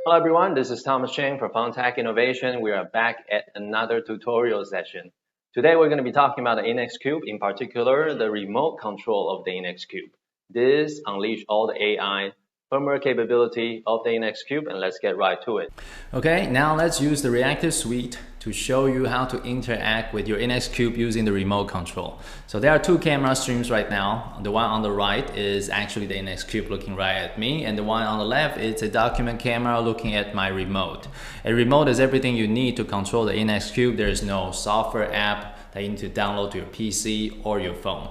Hello everyone, this is Thomas Cheng from FunTech Innovation. We are back at another tutorial session. Today we're going to be talking about the Innex Cube, in particular the remote control of the Innex Cube. This unleash all the AI firmware capability of the Innex Cube, and let's get right to it. Okay, now let's use the reactive suite to show you how to interact with your Innex Cube using the remote control. So there are two camera streams right now. The one on the right is actually the Innex Cube looking right at me, and the one on the left is a document camera looking at my remote. A remote is everything you need to control the Innex Cube. There is no software app that you need to download to your PC or your phone.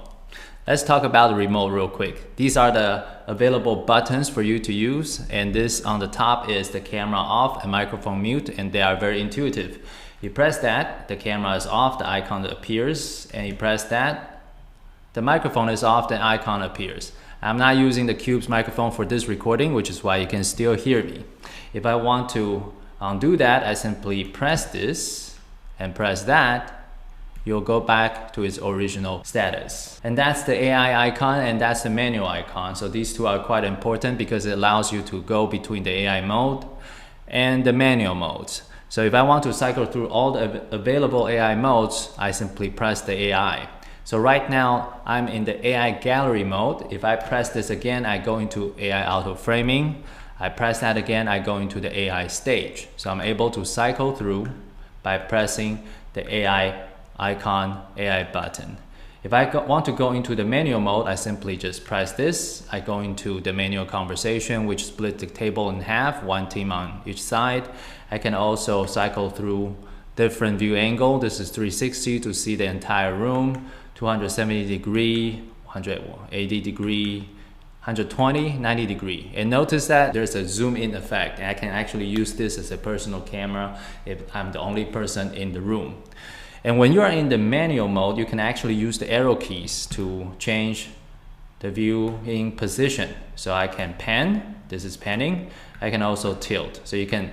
Let's talk about the remote real quick. These are the available buttons for you to use, and this on the top is the camera off and microphone mute, and they are very intuitive. You press that, the camera is off, the icon appears, and you press that, the microphone is off, the icon appears. I'm not using the Cube's microphone for this recording, which is why you can still hear me. If I want to undo that, I simply press this and press that. You'll go back to its original status. And that's the AI icon, and that's the manual icon. So these two are quite important because it allows you to go between the AI mode and the manual modes. So if I want to cycle through all the available AI modes, I simply press the AI. So right now I'm in the AI gallery mode. If I press this again, I go into AI auto framing. I press that again, I go into the AI stage. So I'm able to cycle through by pressing the AI icon, AI button. If I want to go into the manual mode, I simply just press this. I go into the manual conversation, which split the table in half, one team on each side. I can also cycle through different view angle. This is 360 to see the entire room, 270 degree, 180 degree, 120, 90 degree. And notice that there's a zoom in effect. And I can actually use this as a personal camera if I'm the only person in the room. And when you are in the manual mode, you can actually use the arrow keys to change the viewing position. So I can pan, this is panning. I can also tilt. So you can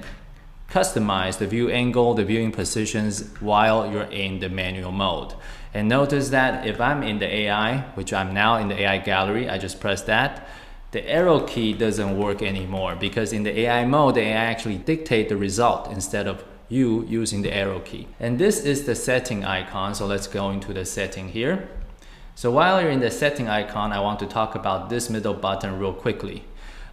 customize the view angle, the viewing positions while you're in the manual mode. And notice that if I'm in the AI, which I'm now in the AI gallery, I just press that, the arrow key doesn't work anymore because in the AI mode, the AI actually dictate the result instead of you using the arrow key. And this is the setting icon, so let's go into the setting here. So while you're in the setting icon, I want to talk about this middle button real quickly.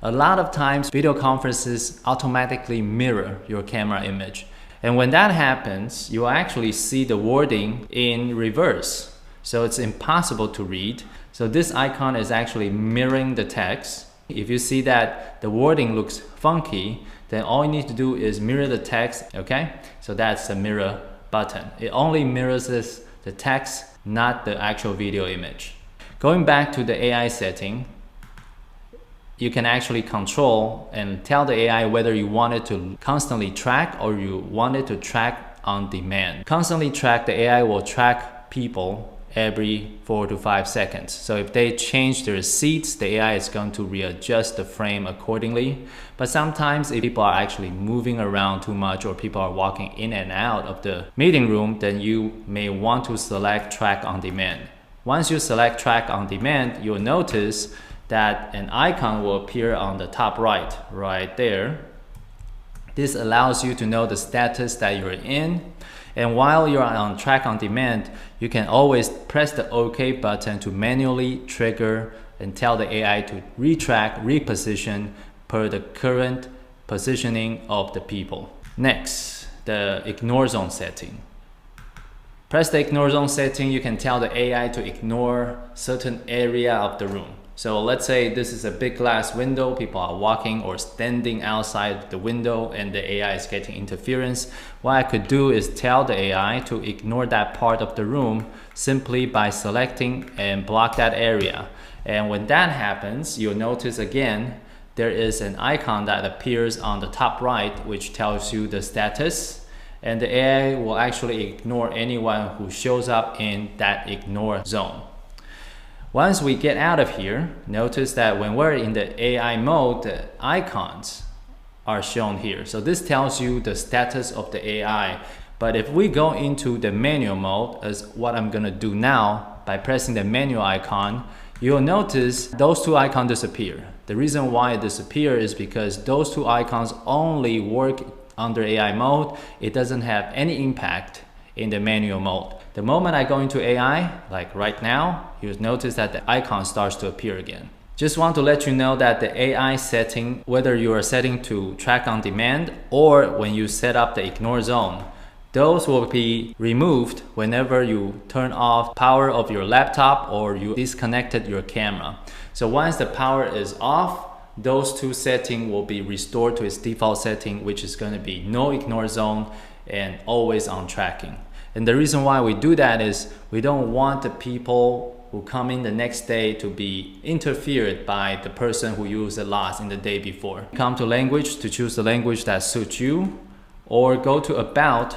A lot of times video conferences automatically mirror your camera image, and when that happens, you actually see the wording in reverse, so it's impossible to read. So this icon is actually mirroring the text. If you see that the wording looks funky, then all you need to do is mirror the text, okay? So that's the mirror button. It only mirrors the text, not the actual video image. Going back to the AI setting, you can actually control and tell the AI whether you want it to constantly track or you want it to track on demand. Constantly track, the AI will track people every 4 to 5 seconds. So if they change their seats, the AI is going to readjust the frame accordingly. But sometimes if people are actually moving around too much or people are walking in and out of the meeting room, then you may want to select track on demand. Once you select track on demand, you'll notice that an icon will appear on the top right there. This allows you to know the status that you're in. And while you're on track on demand, you can always press the OK button to manually trigger and tell the AI to retrack, reposition per the current positioning of the people. Next, the ignore zone setting. Press the ignore zone setting, you can tell the AI to ignore certain area of the room. So let's say this is a big glass window, people are walking or standing outside the window and the AI is getting interference. What I could do is tell the AI to ignore that part of the room simply by selecting and block that area. And when that happens, you'll notice again, there is an icon that appears on the top right, which tells you the status. And the AI will actually ignore anyone who shows up in that ignore zone. Once we get out of here, notice that when we're in the AI mode, the icons are shown here. So this tells you the status of the AI. But if we go into the manual mode, as what I'm gonna do now, by pressing the manual icon, you'll notice those two icons disappear. The reason why it disappears is because those two icons only work under AI mode. It doesn't have any impact in the manual mode. The moment I go into AI, like right now, you'll notice that the icon starts to appear again. Just want to let you know that the AI setting, whether you are setting to track on demand or when you set up the ignore zone, those will be removed whenever you turn off power of your laptop or you disconnected your camera. So once the power is off, those two settings will be restored to its default setting, which is going to be no ignore zone and always on tracking. And the reason why we do that is we don't want the people who come in the next day to be interfered by the person who used the last in the day before. Come to language to choose the language that suits you, or go to about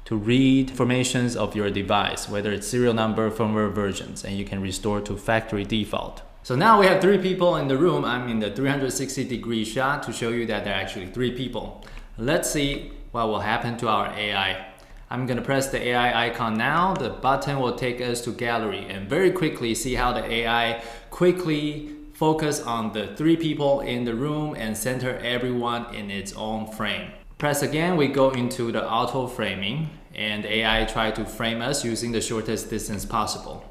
to read informations of your device, whether it's serial number, firmware versions, and you can restore to factory default. So now we have 3 people in the room. I'm in the 360-degree shot to show you that there are actually 3 people. Let's see what will happen to our AI. I'm gonna press the AI icon now. The button will take us to gallery and very quickly see how the AI quickly focus on the 3 people in the room and center everyone in its own frame. Press again, we go into the auto framing and AI try to frame us using the shortest distance possible.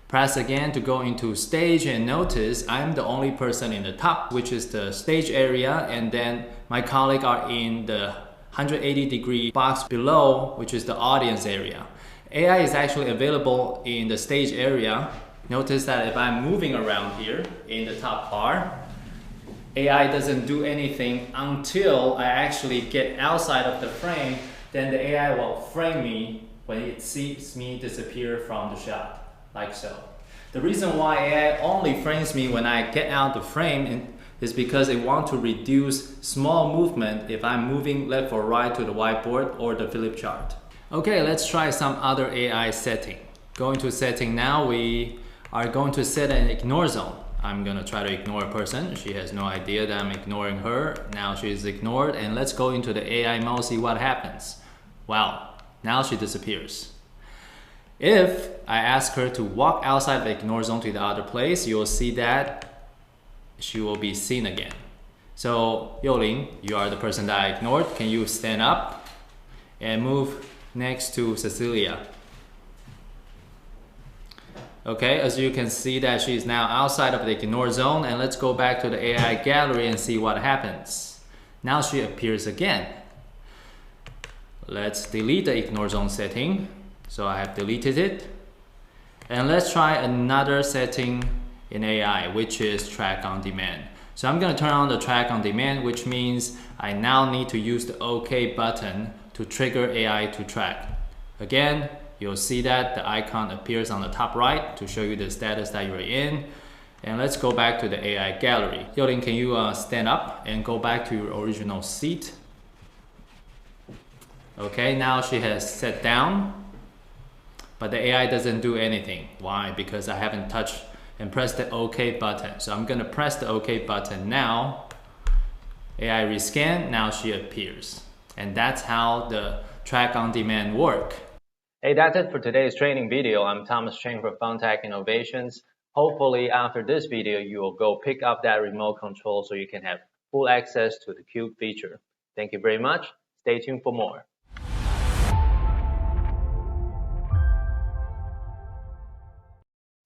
Press again to go into stage and notice I'm the only person in the top, which is the stage area, and then my colleagues are in the 180-degree box below, which is the audience area. AI is actually available in the stage area. Notice that if I'm moving around here in the top bar, AI doesn't do anything until I actually get outside of the frame. Then the AI will frame me when it sees me disappear from the shot, like so. The reason why AI only frames me when I get out the frame is because it wants to reduce small movement if I'm moving left or right to the whiteboard or the flip chart. Okay, let's try some other AI setting. Going to setting now, we are going to set an ignore zone. I'm gonna try to ignore a person. She has no idea that I'm ignoring her. Now she's ignored, and let's go into the AI mode, see what happens. Wow, now she disappears. If I ask her to walk outside the ignore zone to the other place, you'll see that she will be seen again. So Yoling, you are the person that I ignored. Can you stand up and move next to Cecilia? Okay, as you can see that she is now outside of the ignore zone, and let's go back to the AI gallery and see what happens. Now she appears again. Let's delete the ignore zone setting. So I have deleted it. And let's try another setting in AI, which is track on demand. So I'm going to turn on the track on demand, which means I now need to use the OK button to trigger AI to track. Again, you'll see that the icon appears on the top right to show you the status that you're in. And let's go back to the AI gallery. Yoling, can you stand up and go back to your original seat? Okay, now she has sat down, but the AI doesn't do anything. Why? Because I haven't touched and pressed the OK button. So I'm gonna press the OK button now. AI rescan, now she appears. And that's how the track on demand work. Hey, that's it for today's training video. I'm Thomas Cheng for FunTech Innovations. Hopefully after this video, you will go pick up that remote control so you can have full access to the Cube feature. Thank you very much. Stay tuned for more.